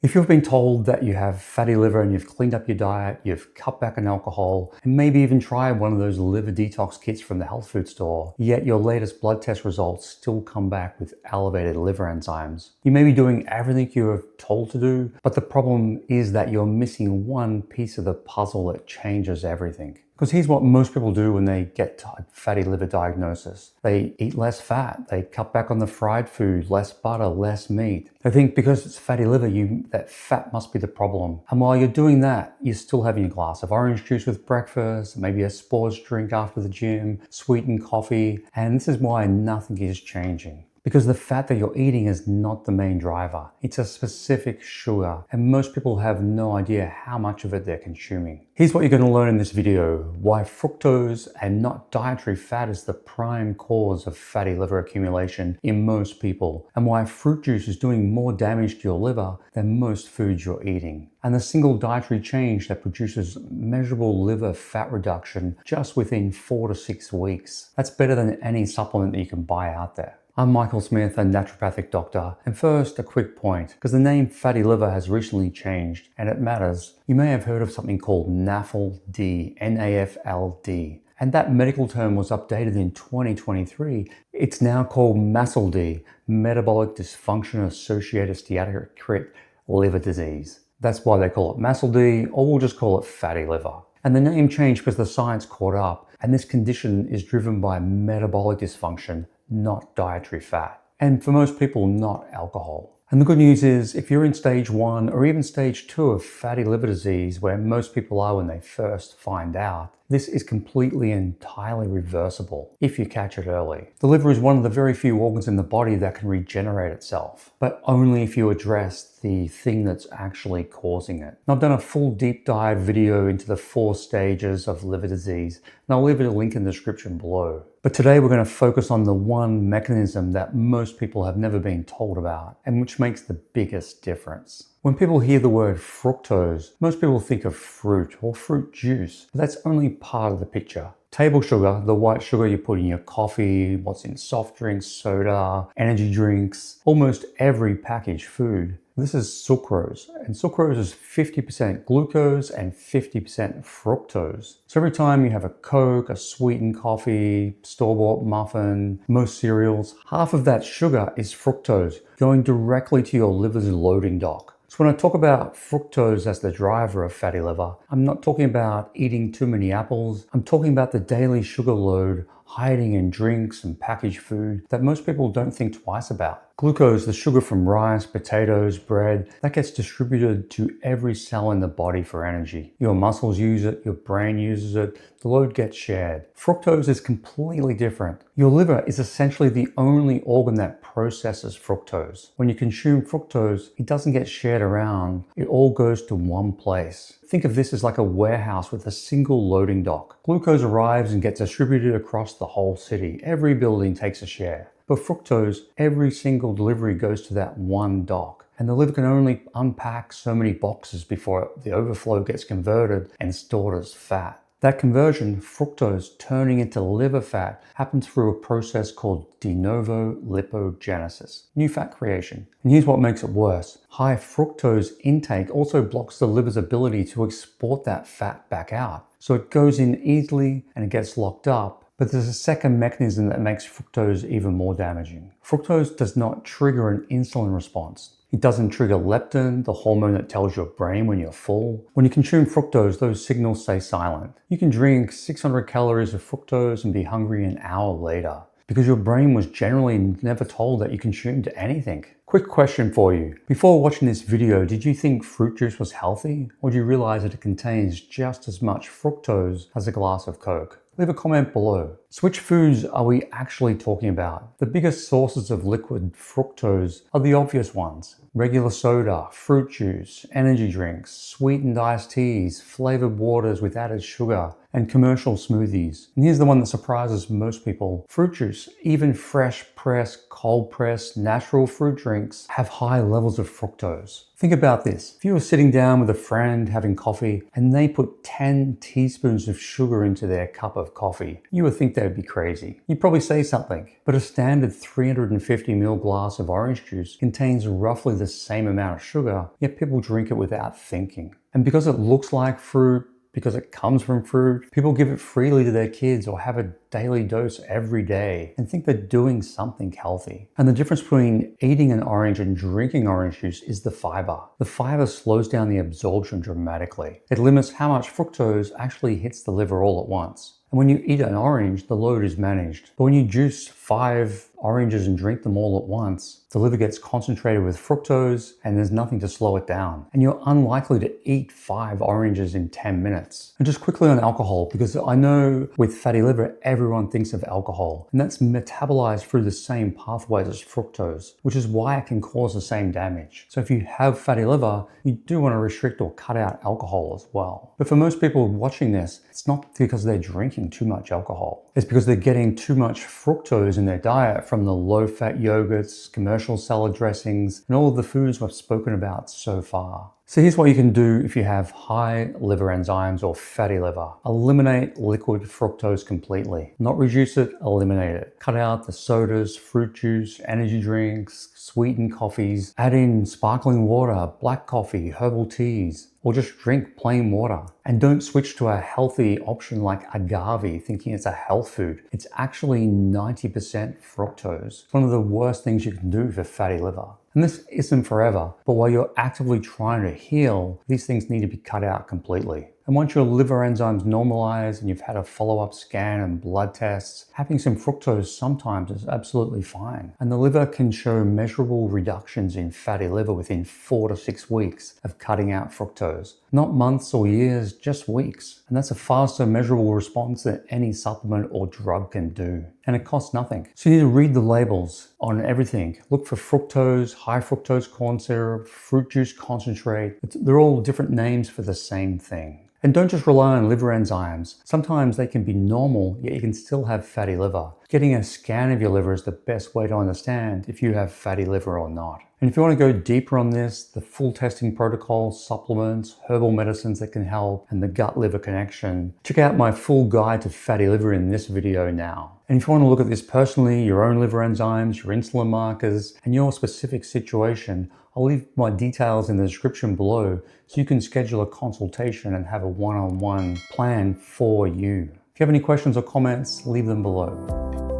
If you've been told that you have fatty liver and you've cleaned up your diet, you've cut back on alcohol, and maybe even tried one of those liver detox kits from the health food store, yet your latest blood test results still come back with elevated liver enzymes, you may be doing everything you were told to do, but the problem is that you're missing one piece of the puzzle that changes everything. Because here's what most people do when they get a fatty liver diagnosis. They eat less fat, they cut back on the fried food, less butter, less meat. They think because it's fatty liver, that fat must be the problem. And while you're doing that, you're still having a glass of orange juice with breakfast, maybe a sports drink after the gym, sweetened coffee, and this is why nothing is changing. Because the fat that you're eating is not the main driver. It's a specific sugar, and most people have no idea how much of it they're consuming. Here's what you're going to learn in this video: why fructose and not dietary fat is the prime cause of fatty liver accumulation in most people, and why fruit juice is doing more damage to your liver than most foods you're eating. And the single dietary change that produces measurable liver fat reduction just within 4 to 6 weeks. That's better than any supplement that you can buy out there. I'm Michael Smith, a naturopathic doctor, and first a quick point, because the name fatty liver has recently changed and it matters. You may have heard of something called NAFLD, NAFLD, and that medical term was updated in 2023. It's now called MASLD, Metabolic Dysfunction Associated Steatohepatitis Liver Disease. That's why they call it MASLD, or we'll just call it fatty liver. And the name changed because the science caught up, and this condition is driven by metabolic dysfunction, not dietary fat. And for most people, not alcohol. And the good news is, if you're in stage 1 or even stage 2 of fatty liver disease, where most people are when they first find out, this is completely and entirely reversible if you catch it early. The liver is one of the very few organs in the body that can regenerate itself, but only if you address the thing that's actually causing it. And I've done a full deep dive video into the 4 stages of liver disease, and I'll leave a link in the description below. But today we're going to focus on the one mechanism that most people have never been told about, and which makes the biggest difference. When people hear the word fructose, most people think of fruit or fruit juice, but that's only part of the picture. Table sugar, the white sugar you put in your coffee, what's in soft drinks, soda, energy drinks, almost every packaged food. This is sucrose, and sucrose is 50% glucose and 50% fructose. So every time you have a Coke, a sweetened coffee, store-bought muffin, most cereals, half of that sugar is fructose going directly to your liver's loading dock. So when I talk about fructose as the driver of fatty liver, I'm not talking about eating too many apples. I'm talking about the daily sugar load hiding in drinks and packaged food that most people don't think twice about. Glucose, the sugar from rice, potatoes, bread, that gets distributed to every cell in the body for energy. Your muscles use it, your brain uses it, the load gets shared. Fructose is completely different. Your liver is essentially the only organ that processes fructose. When you consume fructose, it doesn't get shared around, it all goes to one place. Think of this as like a warehouse with a single loading dock. Glucose arrives and gets distributed across the whole city. Every building takes a share. But fructose, every single delivery goes to that one dock. And the liver can only unpack so many boxes before the overflow gets converted and stored as fat. That conversion, fructose turning into liver fat, happens through a process called de novo lipogenesis, new fat creation. And here's what makes it worse. High fructose intake also blocks the liver's ability to export that fat back out. So it goes in easily and it gets locked up. But there's a second mechanism that makes fructose even more damaging. Fructose does not trigger an insulin response. It doesn't trigger leptin, the hormone that tells your brain when you're full. When you consume fructose, those signals stay silent. You can drink 600 calories of fructose and be hungry an hour later, because your brain was generally never told that you consumed anything. Quick question for you. Before watching this video, did you think fruit juice was healthy? Or do you realize that it contains just as much fructose as a glass of Coke? Leave a comment below. So which foods are we actually talking about? The biggest sources of liquid fructose are the obvious ones. Regular soda, fruit juice, energy drinks, sweetened iced teas, flavored waters with added sugar, and commercial smoothies. And here's the one that surprises most people. Fruit juice, even fresh pressed, cold pressed, natural fruit drinks have high levels of fructose. Think about this. If you were sitting down with a friend having coffee and they put 10 teaspoons of sugar into their cup of coffee, you would think that'd be crazy. You'd probably say something, but a standard 350 ml glass of orange juice contains roughly the same amount of sugar, yet people drink it without thinking. And because it looks like fruit, because it comes from fruit, people give it freely to their kids or have a daily dose every day and think they're doing something healthy. And the difference between eating an orange and drinking orange juice is the fiber. The fiber slows down the absorption dramatically. It limits how much fructose actually hits the liver all at once. And when you eat an orange, the load is managed. But when you juice 5 oranges and drink them all at once, the liver gets concentrated with fructose and there's nothing to slow it down. And you're unlikely to eat 5 oranges in 10 minutes. And just quickly on alcohol, because I know with fatty liver, everyone thinks of alcohol. And that's metabolized through the same pathways as fructose, which is why it can cause the same damage. So if you have fatty liver, you do want to restrict or cut out alcohol as well. But for most people watching this, it's not because they're drinking too much alcohol. It's because they're getting too much fructose in their diet from the low-fat yogurts, commercial salad dressings, and all of the foods we've spoken about so far. So here's what you can do if you have high liver enzymes or fatty liver. Eliminate liquid fructose completely. Not reduce it, eliminate it. Cut out the sodas, fruit juice, energy drinks, sweetened coffees. Add in sparkling water, black coffee, herbal teas, or just drink plain water. And don't switch to a healthy option like agave thinking it's a health food. It's actually 90% fructose. It's one of the worst things you can do for fatty liver. And this isn't forever, but while you're actively trying to heal, these things need to be cut out completely. And once your liver enzymes normalize and you've had a follow-up scan and blood tests, having some fructose sometimes is absolutely fine. And the liver can show measurable reductions in fatty liver within 4 to 6 weeks of cutting out fructose. Not months or years, just weeks. And that's a faster measurable response than any supplement or drug can do. And it costs nothing. So you need to read the labels on everything. Look for fructose, high fructose corn syrup, fruit juice concentrate. They're all different names for the same thing. And don't just rely on liver enzymes. Sometimes they can be normal, yet you can still have fatty liver. Getting a scan of your liver is the best way to understand if you have fatty liver or not. And if you want to go deeper on this, the full testing protocol, supplements, herbal medicines that can help, and the gut-liver connection, check out my full guide to fatty liver in this video now. And if you want to look at this personally, your own liver enzymes, your insulin markers, and your specific situation, I'll leave my details in the description below so you can schedule a consultation and have a one-on-one plan for you. If you have any questions or comments, leave them below.